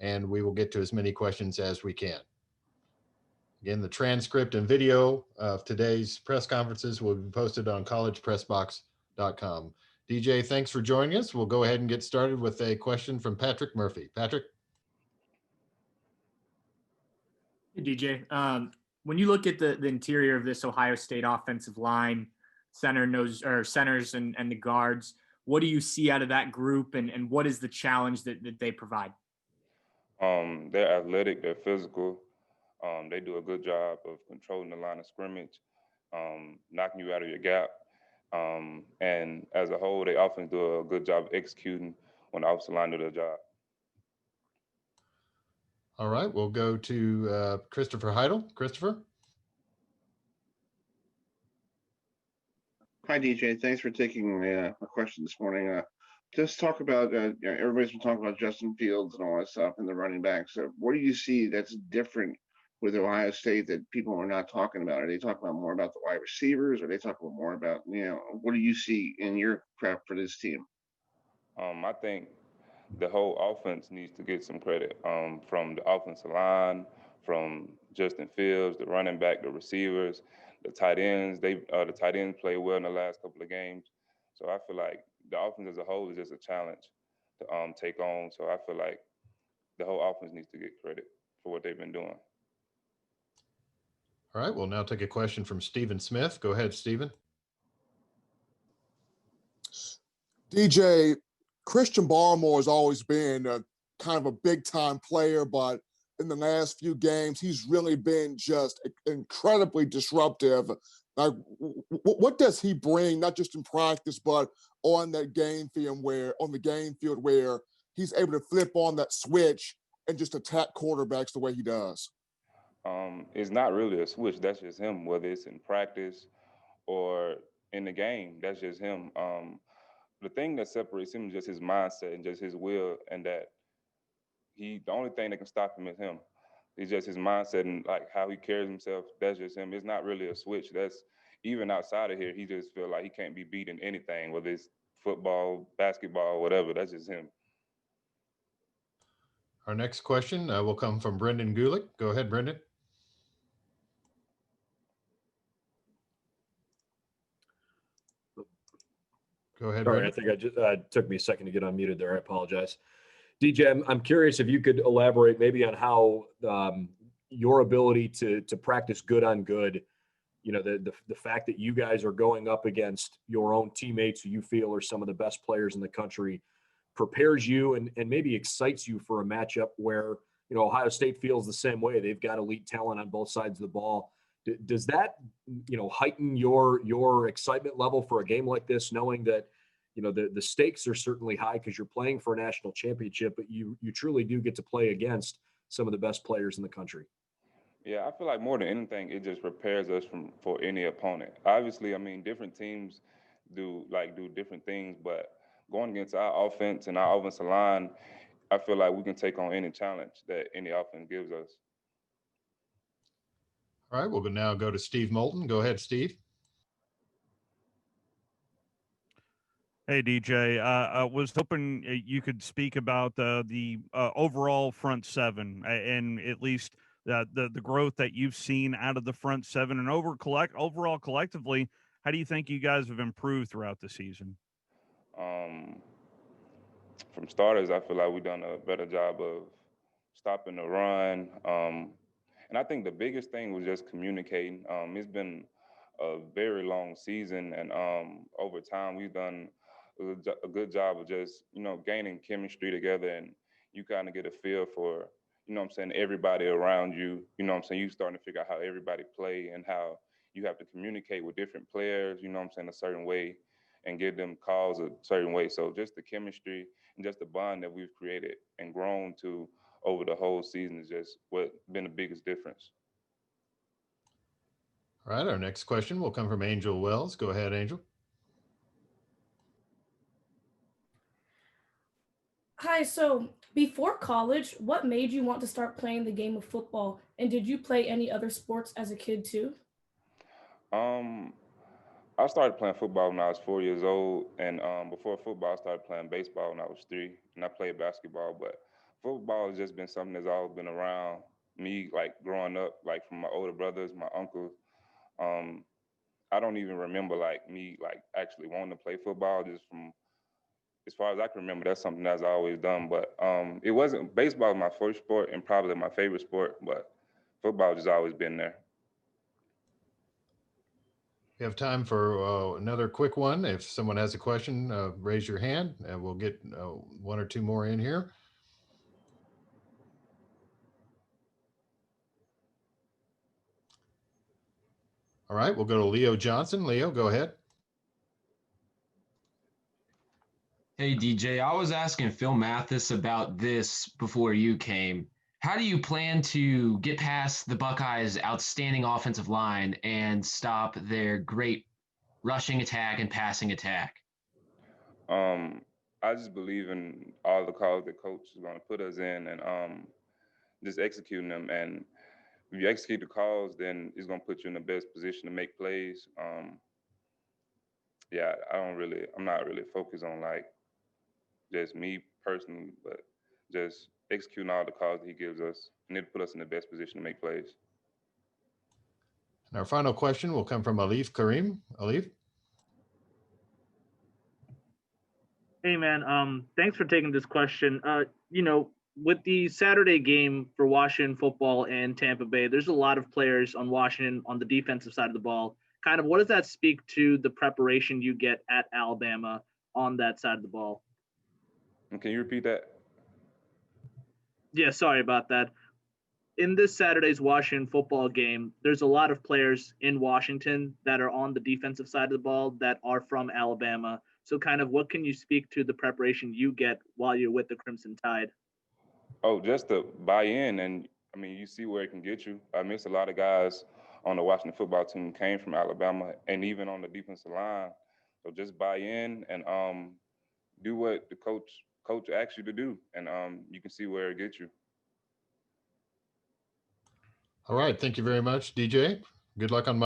and we will get to as many questions as we can. Again, the transcript and video of today's press conferences will be posted on collegepressbox.com. DJ, thanks for joining us. We'll go ahead and get started with a question from Patrick Murphy. Patrick? Hey, DJ. When you look at the interior of this Ohio State offensive line, centers and the guards, what do you see out of that group, and what is the challenge that they provide? They're athletic, they're physical. They do a good job of controlling the line of scrimmage, knocking you out of your gap. And as a whole, they often do a good job of executing when the offensive line do their job. All right, we'll go to Christopher Heidel. Christopher? Hi, DJ. Thanks for taking my question this morning. Just talk about everybody's been talking about Justin Fields and all that stuff and the running backs. What do you see that's different with Ohio State that people are not talking about? Are they talking about more about the wide receivers? Or are they talking more about what do you see in your prep for this team? I think the whole offense needs to get some credit from the offensive line, from Justin Fields, the running back, the receivers, the tight ends. The tight ends played well in the last couple of games. So I feel like the offense as a whole is just a challenge to take on. So I feel like the whole offense needs to get credit for what they've been doing. All right, we'll now take a question from Stephen Smith. Go ahead, Stephen. DJ, Christian Barmore has always been a kind of a big-time player, but in the last few games, he's really been just incredibly disruptive. Like, what does he bring, not just in practice, but on the game field where he's able to flip on that switch and just attack quarterbacks the way he does? It's not really a switch. That's just him, whether it's in practice or in the game. That's just him. The thing that separates him is just his mindset and just his will, and that the only thing that can stop him is him. It's just his mindset and like how he carries himself. That's just him. It's not really a switch. That's even outside of here. He just feel like he can't be beat in anything, whether it's football, basketball, whatever. That's just him. Our next question will come from Brendan Gulick. Go ahead, Brendan. Go ahead, Sorry, Brendan. I think I just took me a second to get unmuted there. I apologize. DJ, I'm curious if you could elaborate maybe on how your ability to practice good on good, the fact that you guys are going up against your own teammates who you feel are some of the best players in the country prepares you and maybe excites you for a matchup where, Ohio State feels the same way. They've got elite talent on both sides of the ball. Does that, heighten your excitement level for a game like this, knowing that, the stakes are certainly high because you're playing for a national championship, but you truly do get to play against some of the best players in the country? Yeah, I feel like more than anything, it just prepares us for any opponent. Obviously, different teams do different things, but going against our offense and our offensive line, I feel like we can take on any challenge that any offense gives us. All right, we'll now go to Steve Moulton. Go ahead, Steve. Hey, DJ. I was hoping you could speak about the overall front seven and at least the growth that you've seen out of the front seven and overall collectively. How do you think you guys have improved throughout the season? From starters, I feel like we've done a better job of stopping the run. And I think the biggest thing was just communicating. It's been a very long season, and over time we've done a good job of just, gaining chemistry together, and you kind of get a feel for, everybody around you. You starting to figure out how everybody play and how you have to communicate with different players, a certain way and give them calls a certain way. So just the chemistry and just the bond that we've created and grown to over the whole season is just what been the biggest difference. All right, our next question will come from Angel Wells. Go ahead, Angel. Hi, so before college, what made you want to start playing the game of football? And did you play any other sports as a kid too? I started playing football when I was 4 years old, and before football, I started playing baseball when I was 3, and I played basketball. But football has just been something that's always been around me, like growing up, like from my older brothers, my uncles. I don't even remember like me like actually wanting to play football. Just from as far as I can remember, that's something that's always done. But it wasn't baseball was my first sport and probably my favorite sport, but football just always been there. We have time for another quick one. If someone has a question, raise your hand and we'll get one or two more in here. All right, we'll go to Leo Johnson. Leo, go ahead. Hey, DJ, I was asking Phil Mathis about this before you came. How do you plan to get past the Buckeyes' outstanding offensive line and stop their great rushing attack and passing attack? I just believe in all the calls that coach is going to put us in and just executing them. And if you execute the calls, then it's going to put you in the best position to make plays. Yeah, I'm not really focused on like just me personally, but just executing all the calls that he gives us, and it'll put us in the best position to make plays. And our final question will come from Alif Karim. Alif. Hey man, thanks for taking this question. With the Saturday game for Washington football and Tampa Bay, there's a lot of players on Washington on the defensive side of the ball. Kind of what does that speak to the preparation you get at Alabama on that side of the ball? And can you repeat that? Yeah, sorry about that. In this Saturday's Washington football game, there's a lot of players in Washington that are on the defensive side of the ball that are from Alabama. So kind of what can you speak to the preparation you get while you're with the Crimson Tide? Oh, just to buy in, and I mean, you see where it can get you. I miss a lot of guys on the Washington football team came from Alabama, and even on the defensive line. So just buy in and do what the coach asks you to do, and you can see where it gets you. All right. Thank you very much, DJ. Good luck on